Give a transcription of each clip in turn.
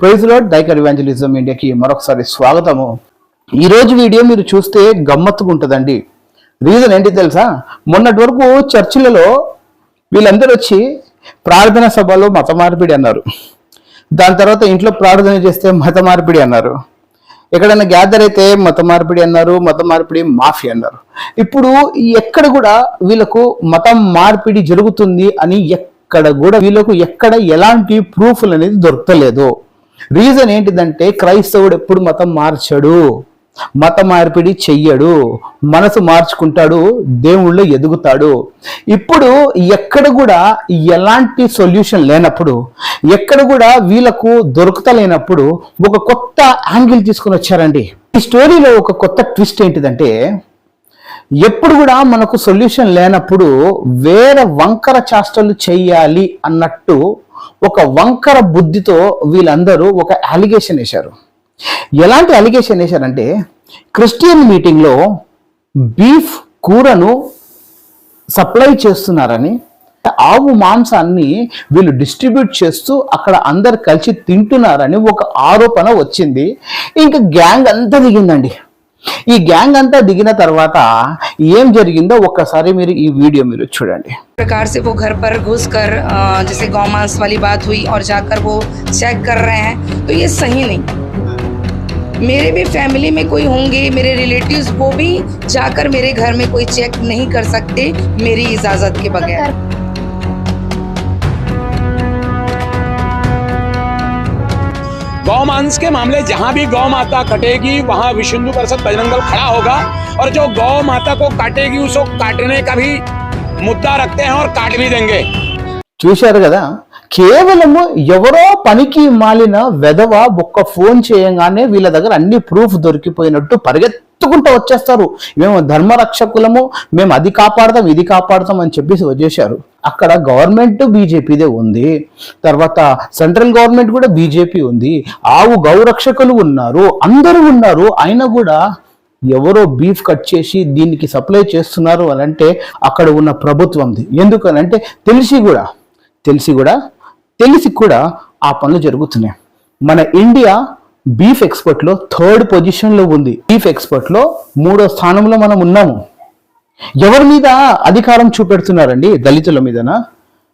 Praise lord డైకర్ evangelism ఇండియాకి మరొకసారి స్వాగతము. ఈరోజు వీడియో మీరు చూస్తే గమ్మత్తుగా ఉంటుందండి. రీజన్ ఏంటి తెలుసా? మొన్నటి వరకు చర్చిలలో వీళ్ళందరూ వచ్చి ప్రార్థన సభలో మత మార్పిడి అన్నారు. దాని తర్వాత ఇంట్లో ప్రార్థన చేస్తే మత మార్పిడి అన్నారు. ఎక్కడైనా గ్యాదర్ అయితే మత మార్పిడి అన్నారు, మత మార్పిడి మాఫీ అన్నారు. ఇప్పుడు ఎక్కడ కూడా వీళ్ళకు మతం మార్పిడి జరుగుతుంది అని ఎక్కడ కూడా వీళ్ళకు ఎక్కడ ఎలాంటి ప్రూఫ్లు అనేది దొరకలేదు. రీజన్ ఏంటిదంటే క్రైస్తవుడు ఎప్పుడు మతం మార్చడు, మత మార్పిడి చెయ్యడు, మనసు మార్చుకుంటాడు, దేవుళ్ళో ఎదుగుతాడు. ఇప్పుడు ఎక్కడ కూడా ఎలాంటి సొల్యూషన్ లేనప్పుడు, ఎక్కడ కూడా వీళ్ళకు దొరుకుతలేనప్పుడు ఒక కొత్త యాంగిల్ తీసుకొని వచ్చారండి. ఈ స్టోరీలో ఒక కొత్త ట్విస్ట్ ఏంటిదంటే, ఎప్పుడు కూడా మనకు సొల్యూషన్ లేనప్పుడు వేరే వంకర చేష్టలు చెయ్యాలి అన్నట్టు ఒక వంకర బుద్ధితో వీళ్ళందరూ ఒక అలిగేషన్ వేశారు. ఎలాంటి అలిగేషన్ వేశారంటే, క్రిస్టియన్ మీటింగ్లో బీఫ్ కూరను సప్లై చేస్తున్నారని, ఆవు మాంసాన్ని వీళ్ళు డిస్ట్రిబ్యూట్ చేస్తూ అక్కడ అందరు కలిసి తింటున్నారని ఒక ఆరోపణ వచ్చింది. ఇంకా గ్యాంగ్ అంతా దిగిందండి. ఈ గ్యాంగ్ అంతా దిగిన తర్వాత ఏం జరిగిందో ఒక్కసారి మీరు ఈ వీడియో మీరు చూడండి. प्रकार से वो घर पर घुसकर जैसे गौमांस वाली बात हुई और जाकर वो चेक कर रहे हैं, तो ये सही नहीं। मेरे भी फैमिली में कोई होंगे, मेरे रिलेटिव्स, वो भी जाकर मेरे घर में कोई चेक नहीं कर सकते मेरी इजाजत के बगैर। गौ मांस के मामले जहाँ भी गौ माता कटेगी वहाँ विश्व हिंदू परिषद बजरंग दल खड़ा होगा, और जो गौ माता को काटेगी उसको काटने का भी मुद्दा रखते हैं और काट भी देंगे। చూశారు కదా, కేవలము ఎవరో పనికి మాలిన వెధవ ఒక్క ఫోన్ చేయగానే వీళ్ళ దగ్గర అన్ని ప్రూఫ్ దొరికిపోయినట్టు పరిగెత్తుకుంటూ వచ్చేస్తారు. మేము ధర్మరక్షకులము, మేము అది కాపాడతాం ఇది కాపాడతాం అని చెప్పేసి వచ్చేసారు. అక్కడ గవర్నమెంట్ బీజేపీదే ఉంది, తర్వాత సెంట్రల్ గవర్నమెంట్ కూడా బీజేపీ ఉంది, ఆవు గౌరక్షకులు ఉన్నారు, అందరూ ఉన్నారు. అయినా కూడా ఎవరో బీఫ్ కట్ చేసి దీనికి సప్లై చేస్తున్నారు అని అంటే అక్కడ ఉన్న ప్రభుత్వంది. ఎందుకనంటే తెలిసి కూడా ఆ పనులు జరుగుతున్నాయి. మన ఇండియా బీఫ్ ఎక్స్పోర్ట్లో 3rd పొజిషన్లో ఉంది. బీఫ్ ఎక్స్పోర్ట్లో 3వ స్థానంలో మనం ఉన్నాము. ఎవరి మీద అధికారం చూపెడుతున్నారండి? దళితుల మీదనా,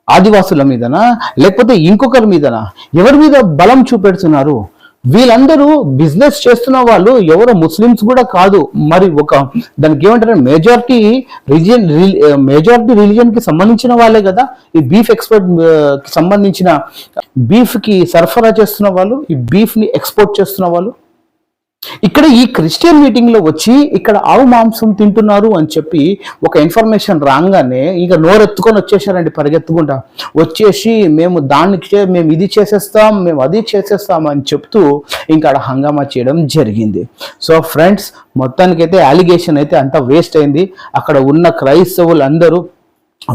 ఆదివాసుల మీదనా, లేకపోతే ఇంకొకరి మీదనా? ఎవరి మీద బలం చూపెడుతున్నారు? వీళ్ళందరూ బిజినెస్ చేస్తున్న వాళ్ళు ఎవరో ముస్లిమ్స్ కూడా కాదు. మరి ఒక దానికి ఏమంటారు, మెజారిటీ రిలీజియన్ కి సంబంధించిన వాళ్ళే కదా ఈ బీఫ్ ఎక్స్పోర్ట్ కి సంబంధించిన బీఫ్ కి సరఫరా చేస్తున్న వాళ్ళు, ఈ బీఫ్ ని ఎక్స్పోర్ట్ చేస్తున్న వాళ్ళు. ఇక్కడ ఈ క్రిస్టియన్ మీటింగ్ లో వచ్చి ఇక్కడ ఆవు మాంసం తింటున్నారు అని చెప్పి ఒక ఇన్ఫర్మేషన్ రాగానే ఇక నోరెత్తుకొని వచ్చేసారండి. పరిగెత్తుకుంటా వచ్చేసి మేము ఇది చేసేస్తాం, మేము అది చేసేస్తాం అని చెప్తూ ఇంకా హంగామా చేయడం జరిగింది. సో ఫ్రెండ్స్, మొత్తానికైతే అలిగేషన్ అయితే అంతా వేస్ట్ అయింది. అక్కడ ఉన్న క్రైస్తవులు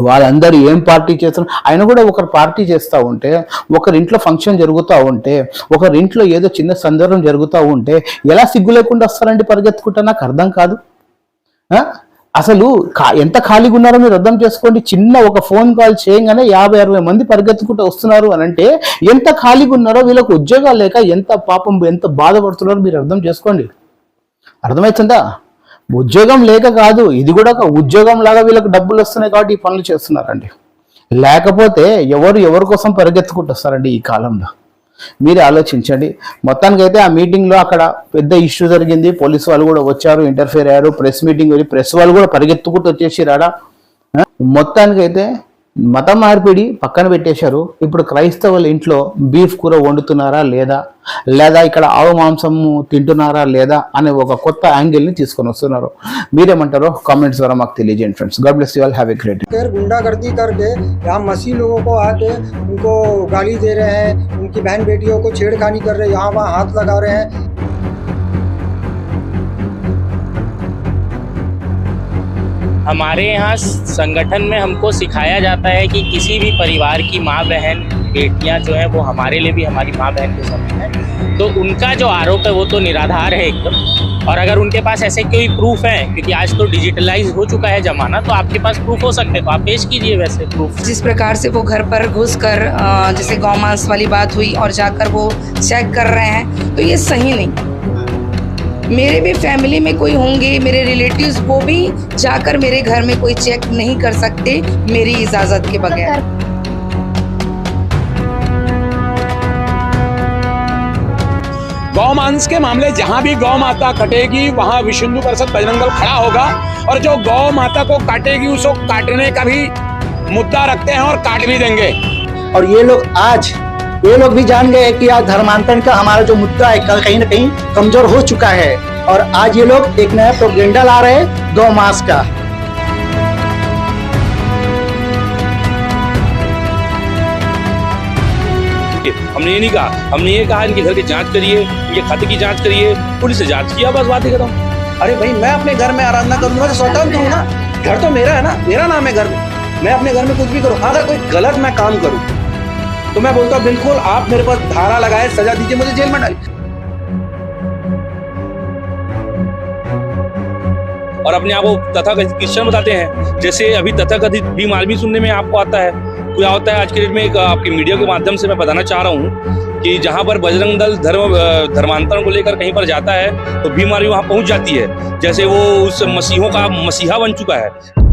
వాళ్ళందరూ ఏం పార్టీ చేస్తున్నారు? ఆయన కూడా ఒకరు పార్టీ చేస్తూ ఉంటే, ఒకరి ఇంట్లో ఫంక్షన్ జరుగుతూ ఉంటే, ఒకరి ఇంట్లో ఏదో చిన్న సందర్భం జరుగుతూ ఉంటే ఎలా సిగ్గు లేకుండా వస్తారండి పరిగెత్తుకుంటా? నాకు అర్థం కాదు. అసలు ఎంత ఖాళీగా ఉన్నారో మీరు అర్థం చేసుకోండి. చిన్న ఒక ఫోన్ కాల్ చేయగానే 50-60 మంది పరిగెత్తుకుంటూ వస్తున్నారు అని అంటే ఎంత ఖాళీగా ఉన్నారో, వీళ్ళకు ఉద్యోగాలు లేక ఎంత పాపం ఎంత బాధపడుతున్నారో మీరు అర్థం చేసుకోండి. అర్థమవుతుందా? ఉద్యోగం లేక కాదు, ఇది కూడా ఒక ఉద్యోగం లాగా వీళ్ళకి డబ్బులు వస్తున్నాయి కాబట్టి ఈ పనులు చేస్తున్నారండి. లేకపోతే ఎవరి కోసం పరిగెత్తుకుంటూ వస్తారండి ఈ కాలంలో? మీరే ఆలోచించండి. మొత్తానికైతే ఆ మీటింగ్లో అక్కడ పెద్ద ఇష్యూ జరిగింది. పోలీసు వాళ్ళు కూడా వచ్చారు, ఇంటర్ఫేర్ అయ్యారు. ప్రెస్ మీటింగ్ వెళ్ళి ప్రెస్ వాళ్ళు కూడా పరిగెత్తుకుంటూ వచ్చేసి రాడా. మొత్తానికైతే మత మార్పిడి పక్కన పెట్టేశారు. ఇప్పుడు క్రైస్తవుల ఇంట్లో బీఫ్ కూర వండుతున్నారా లేదా ఇక్కడ ఆవు మాంసం తింటున్నారా లేదా అనే ఒక కొత్త యాంగిల్ని తీసుకొని వస్తున్నారు. మీరేమంటారో కామెంట్స్ ద్వారా మాకు తెలియజేయండి friends. God bless you all, have a great day. गुंडागर्दी करके यहाँ मसीह लोगों को आके उनको गाली दे रहे हैं, उनकी बहन बेटियों को छेड़खानी कर रहे हैं, यहाँ वहाँ हाथ लगा रहे हैं। हमारे यहाँ संगठन में हमको सिखाया जाता है कि किसी भी परिवार की माँ बहन बेटियाँ जो हैं वो हमारे लिए भी हमारी माँ बहन के समान हैं। तो उनका जो आरोप है वो तो निराधार है एकदम। और अगर उनके पास ऐसे कोई प्रूफ है, क्योंकि आज तो डिजिटलाइज हो चुका है जमाना, तो आपके पास प्रूफ हो सकते हैं तो आप पेश कीजिए वैसे प्रूफ। जिस प्रकार से वो घर पर घुसकर जैसे गौमांस वाली बात हुई और जाकर वो चेक कर रहे हैं, तो ये सही नहीं। मेरे भी फैमिली में कोई होंगे, मेरे रिलेटिव्स, वो भी जाकर मेरे घर में कोई चेक नहीं कर सकते मेरी इजाजत के बगैर। गौ मांस के मामले जहां भी गौ माता कटेगी वहां विश्व हिंदू परिषद बजरंग दल खड़ा होगा और जो गौ माता को काटेगी उसको काटने का भी मुद्दा रखते हैं और काट भी देंगे। और ये लोग भी जान गए कि आज धर्मांतरण का हमारा जो मुद्दा है कहीं ना कहीं कमजोर हो चुका है, और आज ये लोग एक नया प्रोपेगेंडा ला रहे हैं गौ मांस का। हमने ये नहीं कहा, हमने ये कहा इनके घर की जांच करिए, इनके खाते की जांच करिए, पुलिस से जांच किया, बस बात ही खत्म। अरे भाई, मैं अपने घर में आराधना करूंगा तो स्वतंत्र हूँ ना, घर तो मेरा है ना, मेरा नाम है घर में, मैं अपने घर में कुछ भी करूँ। अगर कोई गलत मैं काम करूँ तो मैं बोलता हूँ बिल्कुल आप मेरे पास धारा लगाए, सजा दीजिए, मुझे जेल में डालिए। और अपने आप को तथाकथित क्रिश्चियन बताते हैं, जैसे अभी तथाकथित भीम आर्मी सुनने में आपको आता है, क्या होता है आज के डेट में। एक आपकी मीडिया के माध्यम से मैं बताना चाह रहा हूँ कि जहाँ पर बजरंग दल धर्मांतरण को लेकर कहीं पर जाता है तो भीम आर्मी वहाँ पहुँच जाती है, जैसे वो उस मसीहों का मसीहा बन चुका है।